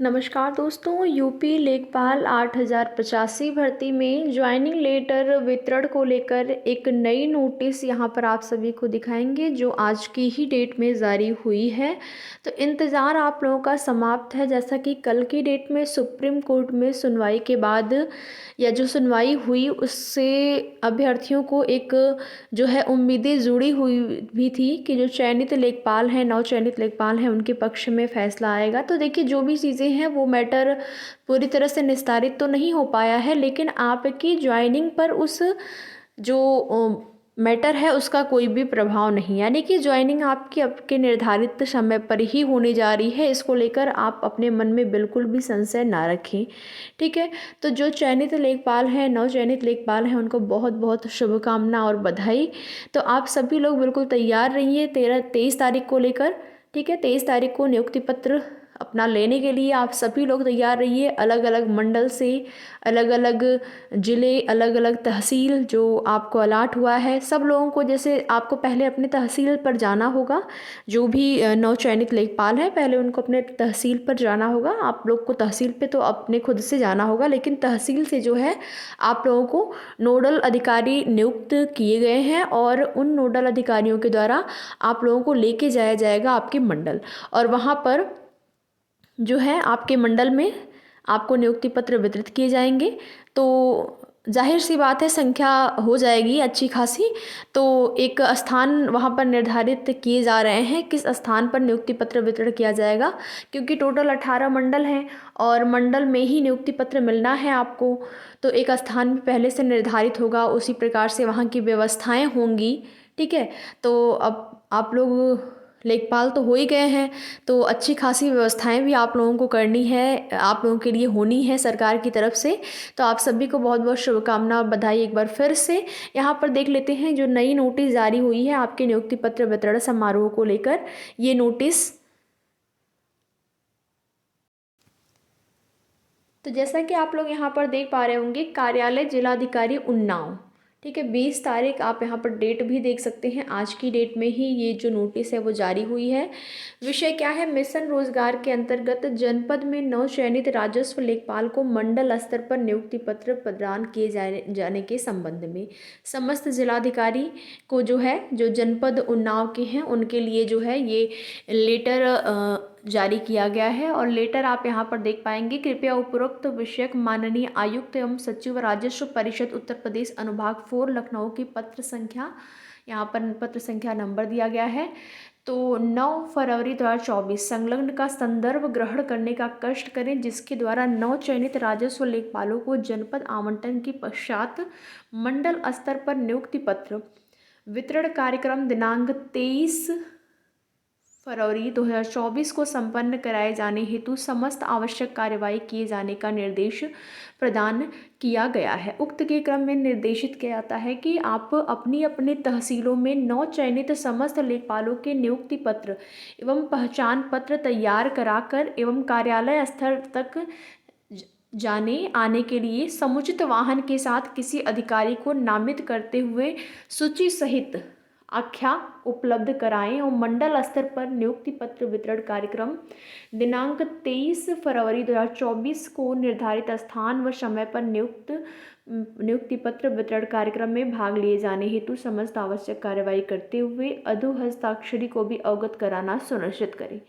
नमस्कार दोस्तों, यूपी लेखपाल 8085 भर्ती में ज्वाइनिंग लेटर वितरण को लेकर एक नई नोटिस यहाँ पर आप सभी को दिखाएंगे जो आज की ही डेट में जारी हुई है। तो इंतज़ार आप लोगों का समाप्त है। जैसा कि कल की डेट में सुप्रीम कोर्ट में सुनवाई के बाद या जो सुनवाई हुई उससे अभ्यर्थियों को एक जो है उम्मीदें जुड़ी हुई भी थी कि जो चयनित लेखपाल हैं, नव चयनित लेखपाल हैं, उनके पक्ष में फैसला आएगा। तो देखिए, जो भी चीज़ें हैं वो मैटर पूरी तरह से निस्तारित तो नहीं हो पाया है, लेकिन आपकी ज्वाइनिंग पर उस जो मैटर है उसका कोई भी प्रभाव नहीं, यानी कि ज्वाइनिंग आपकी आपके निर्धारित समय पर ही होने जा रही है। इसको लेकर आप अपने मन में बिल्कुल भी संशय ना रखें, ठीक है। तो जो चयनित लेखपाल हैं, नव चयनित लेखपाल हैं, उनको बहुत बहुत शुभकामना और बधाई। तो आप सभी लोग बिल्कुल तैयार रहिए 23 तारीख को लेकर, ठीक है। 23 तारीख को नियुक्ति पत्र अपना लेने के लिए आप सभी लोग तैयार रहिए। अलग अलग मंडल से, अलग अलग ज़िले, अलग अलग तहसील जो आपको अलाट हुआ है, सब लोगों को, जैसे आपको पहले अपने तहसील पर जाना होगा। जो भी नव चयनित लेखपाल हैं, पहले उनको अपने तहसील पर जाना होगा। आप लोग को तहसील पे तो अपने खुद से जाना होगा, लेकिन तहसील से जो है आप लोगों को नोडल अधिकारी नियुक्त किए गए हैं और उन नोडल अधिकारियों के द्वारा आप लोगों को लेके जाया जाएगा आपके मंडल, और वहाँ पर जो है आपके मंडल में आपको नियुक्ति पत्र वितरित किए जाएंगे। तो जाहिर सी बात है, संख्या हो जाएगी अच्छी खासी। तो एक स्थान वहाँ पर निर्धारित किए जा रहे हैं किस स्थान पर नियुक्ति पत्र वितरण किया जाएगा, क्योंकि टोटल 18 मंडल हैं और मंडल में ही नियुक्ति पत्र मिलना है आपको। तो एक स्थान भी पहले से निर्धारित होगा, उसी प्रकार से वहाँ की व्यवस्थाएं होंगी, ठीक है। तो अब आप लोग लेखपाल तो हो ही गए हैं, तो अच्छी खासी व्यवस्थाएं भी आप लोगों को करनी है, आप लोगों के लिए होनी है सरकार की तरफ से। तो आप सभी को बहुत बहुत शुभकामना और बधाई एक बार फिर से। यहाँ पर देख लेते हैं जो नई नोटिस जारी हुई है आपके नियुक्ति पत्र वितरण समारोह को लेकर। ये नोटिस, तो जैसा कि आप लोग यहाँ पर देख पा रहे होंगे, कार्यालय जिलाधिकारी उन्नाव, ठीक है। 20 तारीख आप यहाँ पर डेट भी देख सकते हैं। आज की डेट में ही ये जो नोटिस है वो जारी हुई है। विषय क्या है? मिशन रोजगार के अंतर्गत जनपद में नव चयनित राजस्व लेखपाल को मंडल स्तर पर नियुक्ति पत्र प्रदान किए जाने के संबंध में समस्त जिलाधिकारी को जो है, जो जनपद उन्नाव के हैं, उनके लिए जो है ये लेटर जारी किया गया है। और लेटर आप यहाँ पर देख पाएंगे। कृपया उपरोक्त विषयक माननीय आयुक्त एवं सचिव राजस्व परिषद उत्तर प्रदेश अनुभाग 4 लखनऊ की पत्र संख्या, यहाँ पर पत्र संख्या नंबर दिया गया है, तो 9 फरवरी 2024 संलग्न का संदर्भ ग्रहण करने का कष्ट करें, जिसके द्वारा नव चयनित राजस्व लेखपालों को जनपद आवंटन के पश्चात मंडल स्तर पर नियुक्ति पत्र वितरण कार्यक्रम दिनांक 23 फरवरी 2024 को संपन्न कराए जाने हेतु समस्त आवश्यक कार्यवाही किए जाने का निर्देश प्रदान किया गया है। उक्त के क्रम में निर्देशित किया जाता है कि आप अपनी अपनी तहसीलों में नव चयनित समस्त लेखपालों के नियुक्ति पत्र एवं पहचान पत्र तैयार कराकर एवं कार्यालय स्तर तक जाने आने के लिए समुचित वाहन के साथ किसी अधिकारी को नामित करते हुए सूची सहित आख्या उपलब्ध कराएं और मंडल स्तर पर नियुक्ति पत्र वितरण कार्यक्रम दिनांक 23 फरवरी 2024 को निर्धारित स्थान व समय पर नियुक्ति पत्र वितरण कार्यक्रम में भाग लिए जाने हेतु समस्त आवश्यक कार्यवाही करते हुए अधो हस्ताक्षरी को भी अवगत कराना सुनिश्चित करें।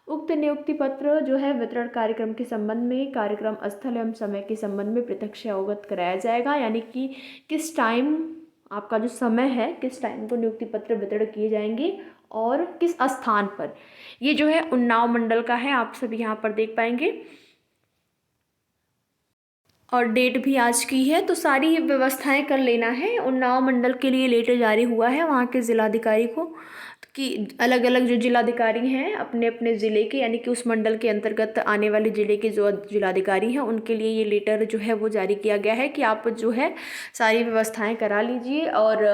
उक्त नियुक्ति पत्र जो है वितरण कार्यक्रम के संबंध में कार्यक्रम स्थल एवं समय के संबंध में पृथक से अवगत कराया जाएगा, यानी कि किस टाइम आपका जो समय है, किस टाइम को नियुक्ति पत्र वितरण किए जाएंगे और किस स्थान पर। ये जो है उन्नाव मंडल का है, आप सभी यहाँ पर देख पाएंगे, और डेट भी आज की है। तो सारी व्यवस्थाएं कर लेना है। उन्नाव मंडल के लिए लेटर जारी हुआ है वहाँ के जिलाधिकारी को कि अलग अलग जो जिलाधिकारी हैं अपने अपने ज़िले के, यानी कि उस मंडल के अंतर्गत आने वाले ज़िले के जो जिलाधिकारी हैं उनके लिए ये लेटर जो है वो जारी किया गया है कि आप जो है सारी व्यवस्थाएं करा लीजिए। और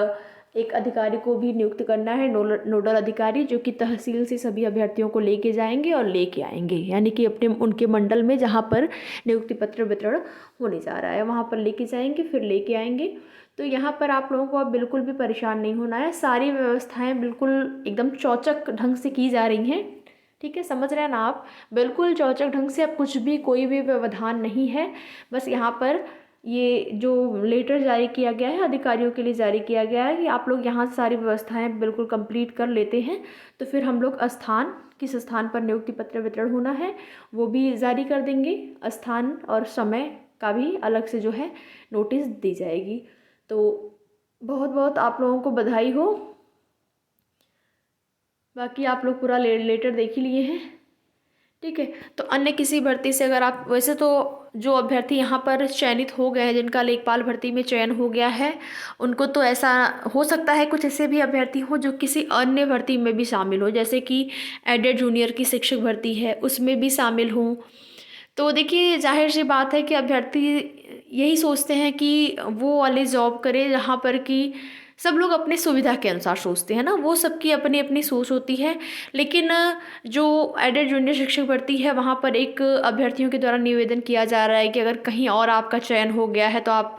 एक अधिकारी को भी नियुक्त करना है, नोडल अधिकारी, जो कि तहसील से सभी अभ्यर्थियों को लेके जाएंगे और लेके आएंगे, यानी कि अपने उनके मंडल में जहाँ पर नियुक्ति पत्र वितरण होने जा रहा है वहाँ पर लेके जाएंगे, फिर लेके आएंगे। तो यहाँ पर आप लोगों को अब बिल्कुल भी परेशान नहीं होना है। सारी व्यवस्थाएं बिल्कुल एकदम चौचक ढंग से की जा रही हैं, ठीक है, समझ रहे हैं ना आप। बिल्कुल चौचक ढंग से अब कुछ भी कोई भी व्यवधान नहीं है। बस यहाँ पर ये जो लेटर जारी किया गया है अधिकारियों के लिए जारी किया गया है कि आप लोग यहाँ से सारी व्यवस्थाएं बिल्कुल कंप्लीट कर लेते हैं तो फिर हम लोग स्थान, किस स्थान पर नियुक्ति पत्र वितरण होना है वो भी जारी कर देंगे। स्थान और समय का भी अलग से जो है नोटिस दी जाएगी। तो बहुत बहुत आप लोगों को बधाई हो। बाकी आप लोग पूरा लेटर देख ही लिए हैं, ठीक है। तो अन्य किसी भर्ती से अगर आप, वैसे तो जो अभ्यर्थी यहाँ पर चयनित हो गए हैं, जिनका लेखपाल भर्ती में चयन हो गया है, उनको तो ऐसा हो सकता है कुछ ऐसे भी अभ्यर्थी हो जो किसी अन्य भर्ती में भी शामिल हो, जैसे कि एडेड जूनियर की शिक्षक भर्ती है उसमें भी शामिल हों। तो देखिए जाहिर सी बात है कि अभ्यर्थी यही सोचते हैं कि वो वाली जॉब करे जहाँ पर कि सब लोग अपनी सुविधा के अनुसार सोचते हैं ना, वो सबकी अपनी अपनी सोच होती है। लेकिन जो एडेड जूनियर शिक्षक भर्ती है वहाँ पर एक अभ्यर्थियों के द्वारा निवेदन किया जा रहा है कि अगर कहीं और आपका चयन हो गया है तो आप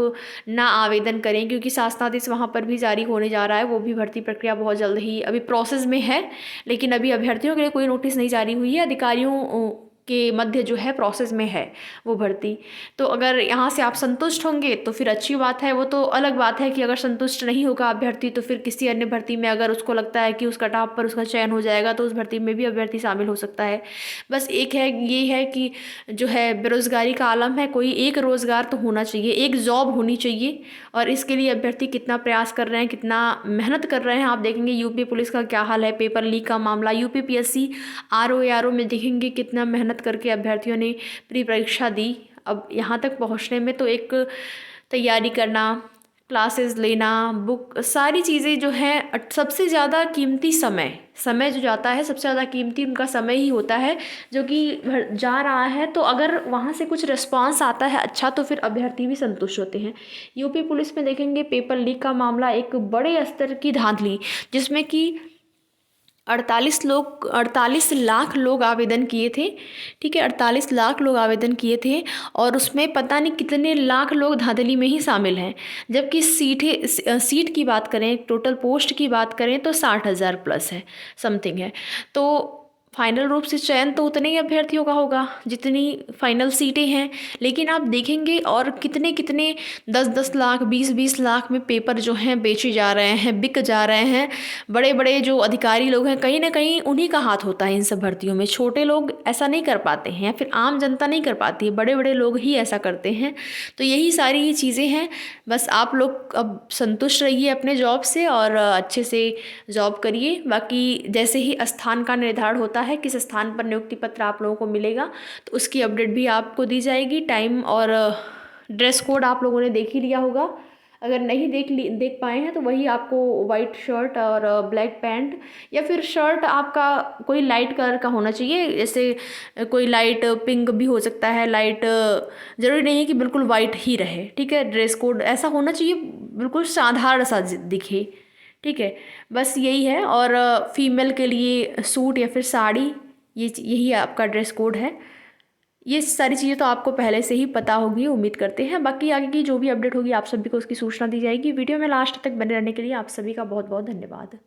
ना आवेदन करें, क्योंकि शासनादेश वहाँ पर भी जारी होने जा रहा है। वो भी भर्ती प्रक्रिया बहुत जल्द ही अभी प्रोसेस में है, लेकिन अभी अभ्यर्थियों के लिए कोई नोटिस नहीं जारी हुई है, अधिकारियों के मध्य जो है प्रोसेस में है वो भर्ती। तो अगर यहाँ से आप संतुष्ट होंगे तो फिर अच्छी बात है। वो तो अलग बात है कि अगर संतुष्ट नहीं होगा अभ्यर्थी तो फिर किसी अन्य भर्ती में अगर उसको लगता है कि उस कटाव पर उसका चयन हो जाएगा तो उस भर्ती में भी अभ्यर्थी शामिल हो सकता है। बस एक है, ये है कि जो है बेरोज़गारी का आलम है, कोई एक रोज़गार तो होना चाहिए, एक जॉब होनी चाहिए। और इसके लिए अभ्यर्थी कितना प्रयास कर रहे हैं, कितना मेहनत कर रहे हैं, आप देखेंगे यूपी पुलिस का क्या हाल है, पेपर लीक का मामला, यूपी पीएससी आरओ में देखेंगे कितना मेहनत करके अभ्यर्थियों ने प्री परीक्षा दी। अब यहाँ तक पहुँचने में तो एक तैयारी करना, क्लासेस लेना, बुक, सारी चीज़ें जो हैं, सबसे ज़्यादा कीमती समय जो जाता है सबसे ज़्यादा कीमती उनका समय ही होता है जो कि जा रहा है। तो अगर वहाँ से कुछ रिस्पांस आता है अच्छा तो फिर अभ्यर्थी भी संतुष्ट होते हैं। यूपी पुलिस में देखेंगे पेपर लीक का मामला एक बड़े स्तर की धांधली, जिसमें कि 48 लाख लोग आवेदन किए थे, ठीक है, 48 लाख लोग आवेदन किए थे और उसमें पता नहीं कितने लाख लोग धांधली में ही शामिल हैं। जबकि सीट की बात करें, टोटल पोस्ट की बात करें तो 60,000 प्लस है, समथिंग है। तो फाइनल रूप से चयन तो उतने ही अभ्यर्थियों का होगा जितनी फाइनल सीटें हैं। लेकिन आप देखेंगे और कितने कितने 10-10 लाख 20-20 लाख में पेपर जो हैं बेचे जा रहे हैं, बिक जा रहे हैं। बड़े बड़े जो अधिकारी लोग हैं कहीं ना कहीं उन्हीं का हाथ होता है इन सब भर्तियों में। छोटे लोग ऐसा नहीं कर पाते हैं या फिर आम जनता नहीं कर पाती है, बड़े बड़े लोग ही ऐसा करते हैं। तो यही सारी चीज़ें हैं। बस आप लोग अब संतुष्ट रहिए अपने जॉब से और अच्छे से जॉब करिए। बाकी जैसे ही स्थान का निर्धारण होता है, किस स्थान पर नियुक्ति पत्र आप लोगों को मिलेगा, तो उसकी अपडेट भी आपको दी जाएगी। टाइम और ड्रेस कोड आप लोगों ने देख ही लिया होगा। अगर नहीं देख पाए हैं तो वही आपको वाइट शर्ट और ब्लैक पैंट, या फिर शर्ट आपका कोई लाइट कलर का होना चाहिए, जैसे कोई लाइट पिंक भी हो सकता है, लाइट ज़रूरी नहीं है कि बिल्कुल वाइट ही रहे, ठीक है। ड्रेस कोड ऐसा होना चाहिए बिल्कुल साधारण सा दिखे, ठीक है। बस यही है। और फीमेल के लिए सूट या फिर साड़ी, यही आपका ड्रेस कोड है। ये सारी चीज़ें तो आपको पहले से ही पता होगी, उम्मीद करते हैं। बाकी आगे की जो भी अपडेट होगी आप सभी को उसकी सूचना दी जाएगी। वीडियो में लास्ट तक बने रहने के लिए आप सभी का बहुत बहुत धन्यवाद।